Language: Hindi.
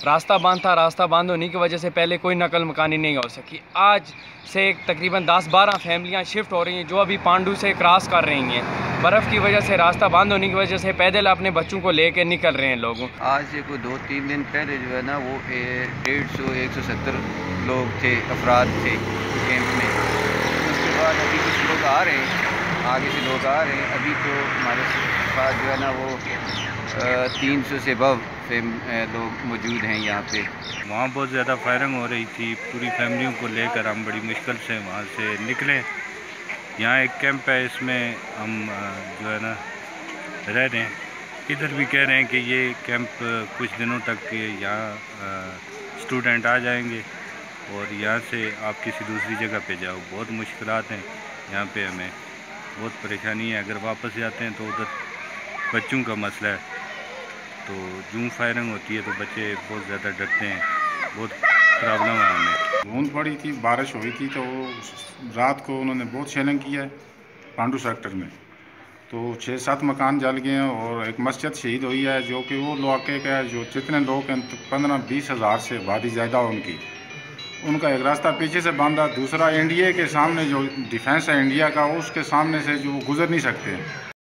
रास्ता बंद था। रास्ता बंद होने की वजह से पहले कोई नकल मकानी नहीं हो सकी। आज से तकरीबन 10-12 फैमिलियाँ शिफ्ट हो रही हैं जो अभी पांडू से क्रॉस कर रही हैं। बर्फ़ की वजह से रास्ता बंद होने की वजह से पैदल अपने बच्चों को लेकर निकल रहे हैं लोग। आज से कोई 2-3 दिन पहले जो है ना वो 150-170 लोग थे, अफराद थे कैंप में। उसके बाद अभी कुछ लोग आ रहे हैं, आगे से लोग आ रहे हैं। अभी तो हमारे पास जो है ना वो 300 से अबव लोग मौजूद हैं यहाँ पे। वहाँ बहुत ज़्यादा फायरिंग हो रही थी। पूरी फैमिलियों को लेकर हम बड़ी मुश्किल से वहाँ से निकले। यहाँ एक कैंप है, इसमें हम जो है ना रह रहे हैं। इधर भी कह रहे हैं कि ये कैंप कुछ दिनों तक यहाँ स्टूडेंट आ जाएंगे और यहाँ से आप किसी दूसरी जगह पे जाओ। बहुत मुश्किलात हैं यहाँ पे, हमें बहुत परेशानी है। अगर वापस जाते हैं तो उधर बच्चों का मसला है, तो जूम फायरिंग होती है तो बच्चे बहुत ज़्यादा डरते हैं। बहुत प्रॉब्लम है हमें। धुंध पड़ी थी, बारिश हुई थी, तो रात को उन्होंने बहुत शेलिंग किया है पांडू सेक्टर में। तो 6-7 मकान जल गए हैं और एक मस्जिद शहीद हुई है, जो कि वो इलाके का जो जितने लोग हैं 15-20 हज़ार से आबादी ज़्यादा उनका एक रास्ता पीछे से बांधा। दूसरा इंडिया के सामने जो डिफेंस है इंडिया का, उसके सामने से जो गुजर नहीं सकते हैं।